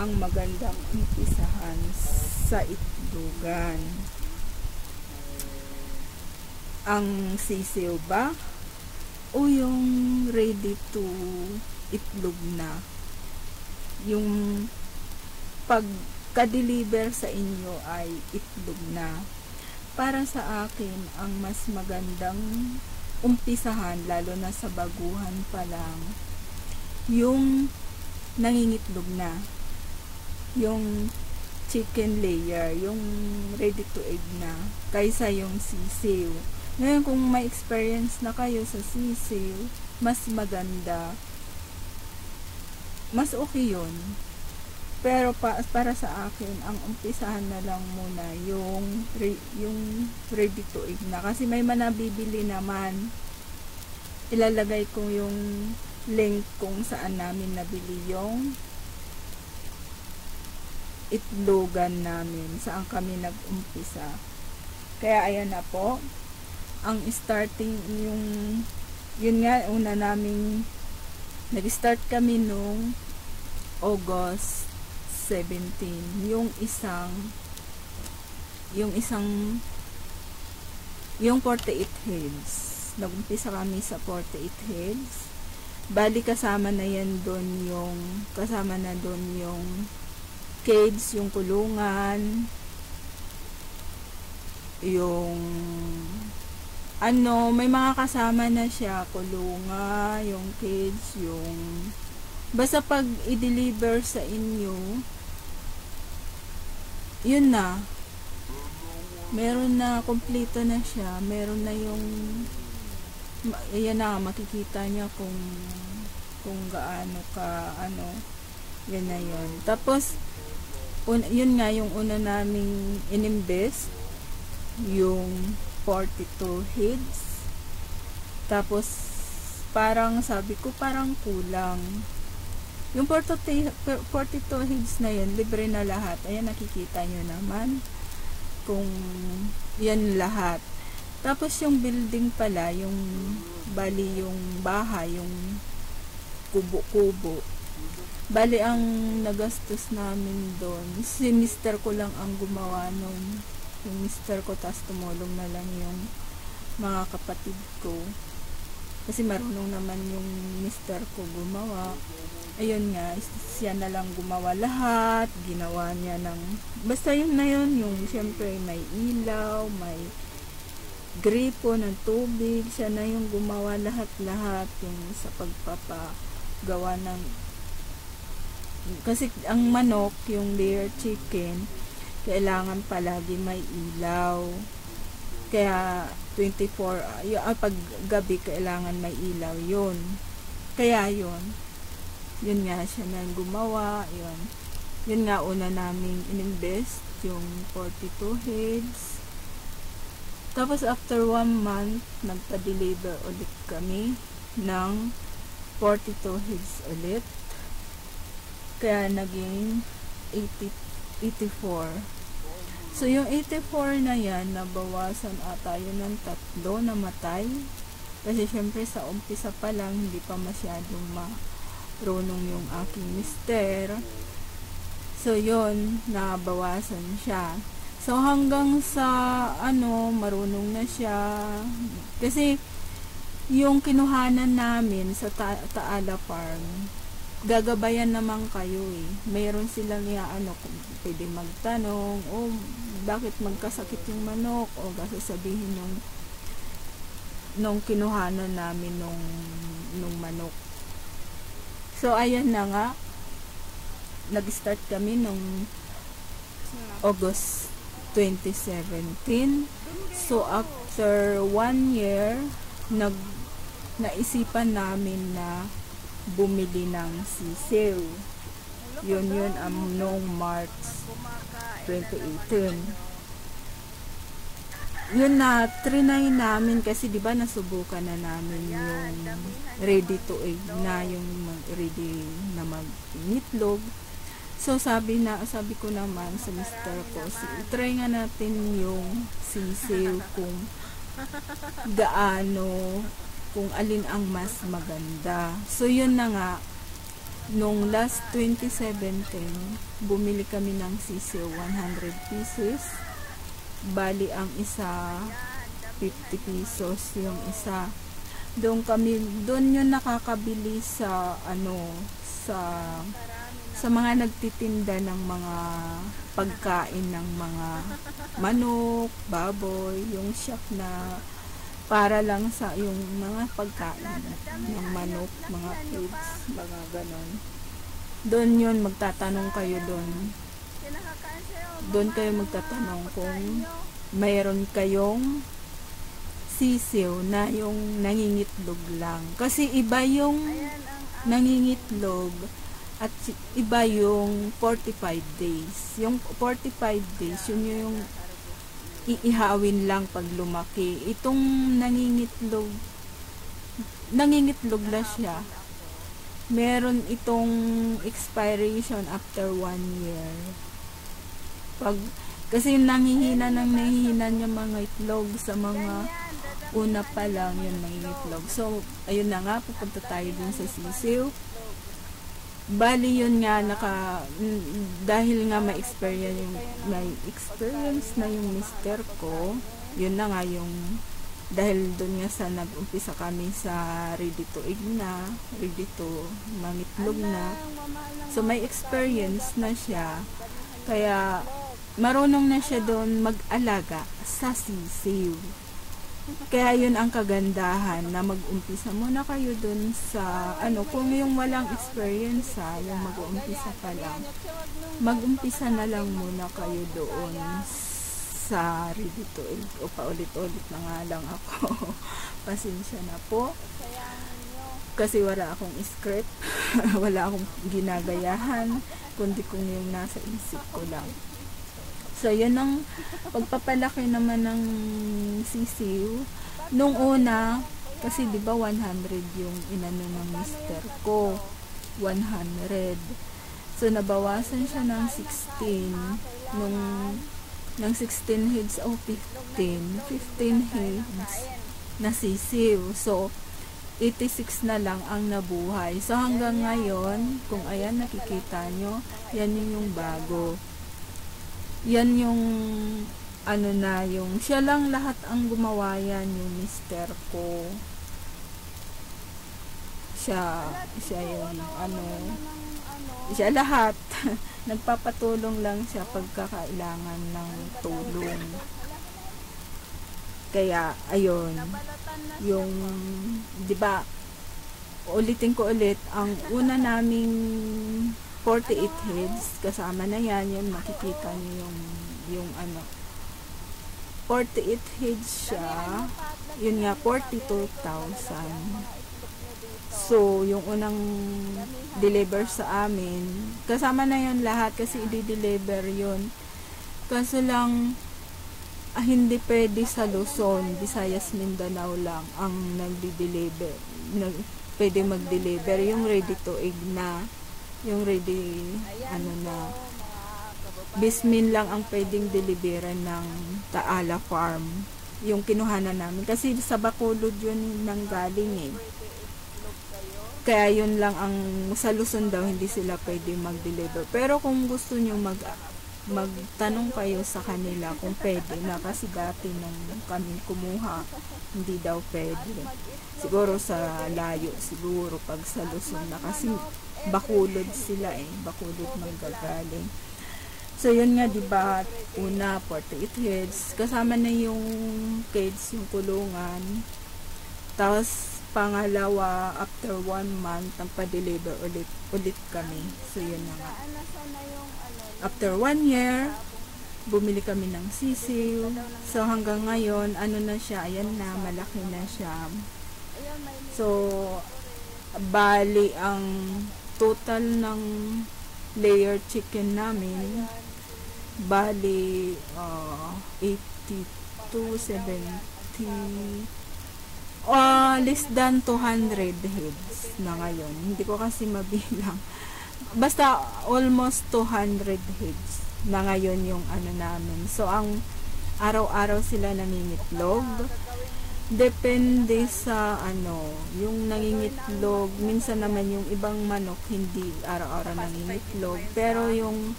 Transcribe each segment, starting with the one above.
ang magandang umpisahan sa itlogan? Ang sisiw ba? O yung ready to itlog na? Yung pagka-deliver sa inyo ay itlog na. Para sa akin, ang mas magandang umpisahan, lalo na sa baguhan pa lang, yung nangingitlog na. Yung chicken layer, yung ready to egg na, kaysa yung sisiw. Ngayon, kung may experience na kayo sa sisiw, mas maganda. Mas okay yun. Pero para sa akin, ang umpisahan na lang muna yung ready to eat na. Kasi may manabibili naman. Ilalagay ko yung link kung saan namin nabili yung itlogan namin. Saan kami nag-umpisa. Kaya ayan na po. Ang starting yun nga, una naming nag-start kami nung August 17, yung 48 heads. Nag-umpisa kami sa 48 heads. Bali kasama na doon yung cage, yung kulungan, yung may mga kasama na siya, kulungan, yung cage, basta pag i-deliver sa inyo, yun na, meron na, kompleto na siya, meron na yan na, makikita niya kung gaano ka, yan na yun. Tapos, yun nga, yung una naming inimbest, yung 42 heads. Tapos, sabi ko, parang kulang. Yung 42 heads na yun, libre na lahat. Ayan, nakikita nyo naman kung yan lahat. Tapos yung building pala, bali yung bahay, yung kubo-kubo. Bali ang nagastos namin doon, si mister ko lang ang gumawa nun. Yung mister ko, tas tumulong na lang yung mga kapatid ko. Kasi marunong naman yung mister ko gumawa. Ayun nga, siya na lang gumawa lahat, ginawa niya basta yun na yun, yung syempre may ilaw, may gripo ng tubig, siya na yung gumawa lahat-lahat, yung sa pagpapagawa kasi ang manok, yung layer chicken, kailangan palagi may ilaw. Kaya 24, pag gabi kailangan may ilaw yun. Kaya yun nga siya na gumawa, yun nga una naming ininvest yung 42 heads. Tapos after 1 month nagpa-deliver ulit kami ng 42 heads ulit, kaya naging 84. So yung 84 na yan, nabawasan ata yun ng 3 namatay, kasi syempre sa umpisa pa lang hindi pa masyadong marunong yung aking mister. So yun, nabawasan siya. So hanggang sa marunong na siya. Kasi yung kinuhanan namin sa Taala Farm, gagabayan naman kayo eh. Mayroon silang kung pwede magtanong, bakit magkasakit yung manok, o sasabihin nung kinuhanan namin nung manok. So, ayan na nga. Nag-start kami nung August 2017. So, after 1 year, naisipan namin na bumili ng sisiw. Yun noong March 2018. Yun na, trinay namin kasi diba nasubukan na namin yung ready to egg na, yung ready na mag-itlog. So sabi ko naman sa mister ko, try nga natin yung sisiw kung gaano, kung alin ang mas maganda. So yun na nga, Nung last 2017, bumili kami ng sisiw 100 pieces. Bali ang isa 50 pesos yung isa. Doon yun nakakabili sa sa mga nagtitinda ng mga pagkain ng mga manok, baboy, yung shop na para lang sa yung mga pagkain ng manok, mga pigs, mga ganon. Doon yun, magtatanong kayo doon. Doon kayo magtatanong kung mayroon kayong sisiw na yung nangingitlog lang. Kasi iba yung nangingitlog at iba yung 45 days. Yung 45 days, yun yung iihawin lang pag lumaki. Itong nangingitlog na siya. Meron itong expiration after 1 year. Kasi nangihina yung mga itlog sa mga una pa lang yung nangingitlog. So, ayun na nga, pupunta tayo dun sa sisiw. Bali yun nga, dahil nga may experience na yung mister ko, yun na nga yung, dahil dun nga sa nag-umpisa kami sa ready to egg na, ready to mangitlog na. So, may experience na siya. Kaya, marunong na siya doon mag-alaga sa sisiw. Kaya yun ang kagandahan na mag-umpisa muna kayo dun sa kung yung walang experience yung mag-umpisa pa lang, mag-umpisa na lang muna kayo doon sa ready to egg. O paulit-ulit na nga lang ako. Pasensya na po kasi wala akong script. Wala akong ginagayahan kundi kung yung nasa isip ko lang. So, yun ang pagpapalaki naman ng sisiw. Nung una, kasi di ba 100 yung inano ng mister ko. 100. So, nabawasan siya ng 16. Ng 16 heads o 15 heads na sisiw. So, 86 na lang ang nabuhay. So, hanggang ngayon, kung ayan nakikita nyo, yan yung bago. Yan yung yung siya lang lahat ang gumawa yan, yung mister ko. Siya yung siya lahat. Nagpapatulong lang siya pagkakailangan ng tulong. Kaya ayun, yung 'di ba, ulitin ko ulit, ang una naming 48 heads, kasama na yan, makikita niyo yung 48 heads siya, yun nga, 42,000. So, yung unang deliver sa amin, kasama na yun lahat kasi i-deliver yun. Kaso lang, hindi pwede sa Luzon, Visayas, Mindanao lang ang nagdi-deliver. Pwede mag-deliver yung ready to egg na, yung ready na Bismin lang ang pwedeng deliveran ng Taala Farm, yung kinuhanan namin kasi sa Bacolod yun nang galing kaya yun lang ang sa Luzon daw hindi sila pwede mag-deliver. Pero kung gusto nyo magtanong kayo sa kanila kung pwede na, kasi dati nung kami kumuha hindi daw pwede, siguro sa layo, siguro pag sa Luzon na, kasi Bacolod sila Bacolod manggagaling. So yun nga, diba, una 48 heads, kasama na yung cage, yung kulungan. Tapos pangalawa, after 1 month ang pa-deliver ulit kami. So yun na nga. After 1 year, bumili kami ng sisiw. So hanggang ngayon, na siya, ayan na, malaki na siya. So bali ang total ng layer chicken namin, bali 82, 70, less than 200 heads na ngayon. Hindi ko kasi mabilang. Basta almost 200 heads na ngayon yung namin. So, ang araw-araw sila nangingitlog. Depende sa ano, yung nangingitlog. Minsan naman yung ibang manok hindi araw-araw nangingitlog. Pero yung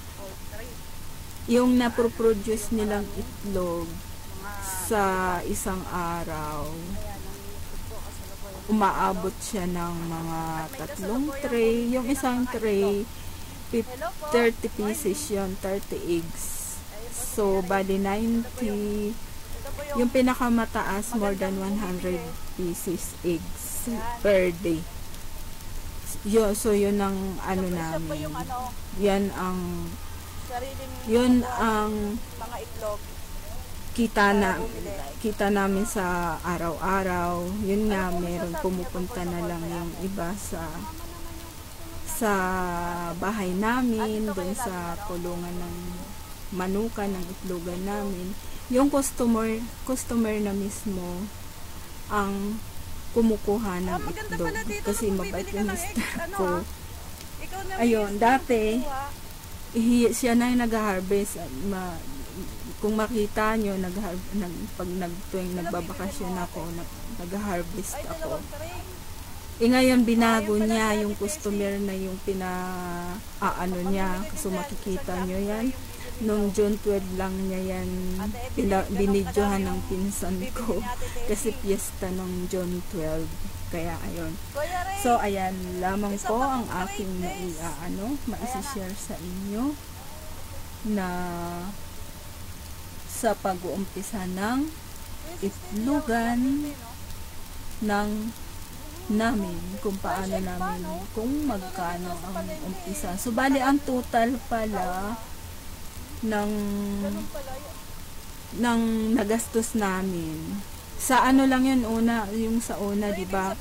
napoproduce nilang itlog sa isang araw, umaabot siya ng mga 3 tray. Yung isang tray, 30 pieces yon, 30 eggs. So, bali 90. Yung pinakamataas, more than 100 pieces eggs per day. So, yun ang ano namin. Yun ang mga itlog. Kita namin sa araw-araw. Yun nga, meron pumupunta na lang yung iba sa bahay namin, doon sa kulungan ng manukan, ng itlogan namin. Yung customer na mismo ang kumukuha ng itlog kasi mabait yung mister ko. Ayun, dati siya na yung nag-harvest. Kung makita nyo, tuwing nagbabakasyon ako, nag-harvest ako. Ngayon, binago niya yung customer na yung ano niya. So, makikita nyo yan. Noong June 12 lang niya yan binidyohan ng pinsan ko. Kasi piyesta nung June 12. Kaya, ayun. So, ayan lamang po ang aking maisishare sa inyo na sa pag-uumpisa ng itlogan ng namin, kung paano namin, kung magkano ang umpisa. So, bali, ang total pala ng nagastos namin. Sa ano lang yun, yung sa una, di ba,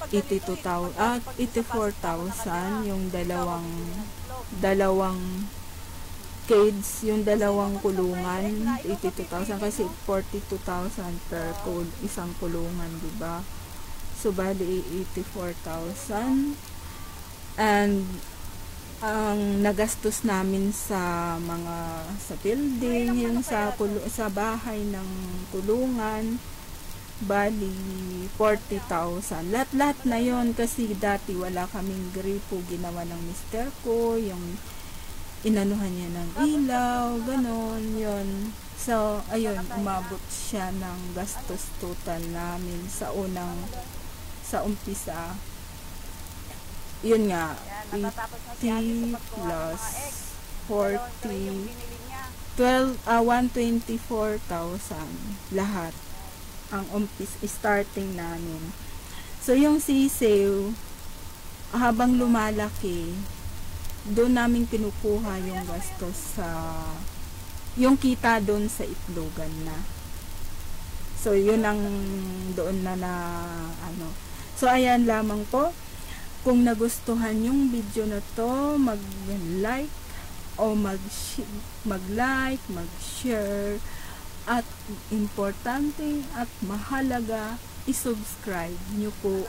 84,000, yung dalawang cage, yung dalawang kulungan, 82,000 kasi 42,000 per isang kulungan, di ba? So, bali 84,000. And ang nagastos namin sa building, yung sa bahay ng kulungan, bali 40,000. Lahat na yon kasi dati wala kaming gripo, ginawa ng mister ko, yung inanuhan niya ng ilaw, ganon, yon. So, ayun, umabot siya ng gastos total namin sa umpisa. Yun nga, 80 plus 40, 124,000 lahat ang starting namin. So, yung sisiw, habang lumalaki, doon namin kinukuha yung gastos yung kita doon sa itlogan na. So, yun ang doon na So, ayan lamang po. Kung nagustuhan yung video na to, mag-like o mag-like, mag-share, at importante at mahalaga, i-subscribe nyo po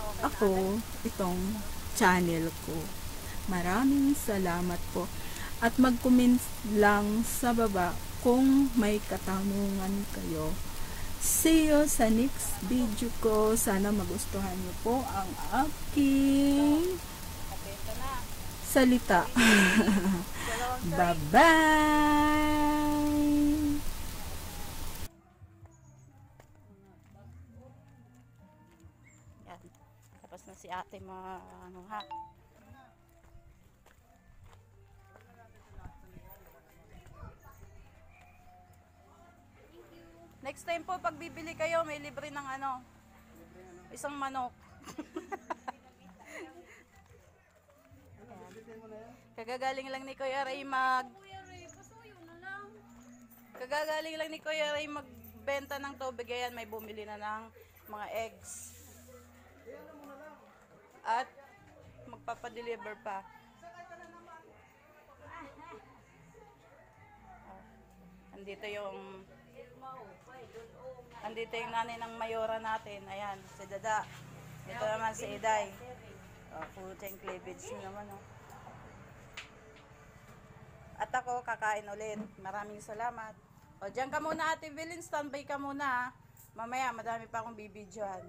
itong channel ko. Maraming salamat po. At mag-comment lang sa baba kung may katanungan kayo. See you sa next video ko. Sana magustuhan niyo po ang aking salita. Bye-bye! Yan. Tapos na si ate ha. Next time po, pag bibili kayo, may libre ng isang manok. Kagagaling lang ni Kuya Ray magbenta ng tubig. Ayan, may bumili na ng mga eggs. At magpapadeliver pa. Andito yung nanay ng mayora natin. Ayan, si Dada. Ito naman si Iday. Puting cleavage naman. At ako, kakain ulit. Maraming salamat. O, dyan ka muna, Ate Vilin. Standby ka muna, ha. Mamaya, madami pa akong bibidyohan.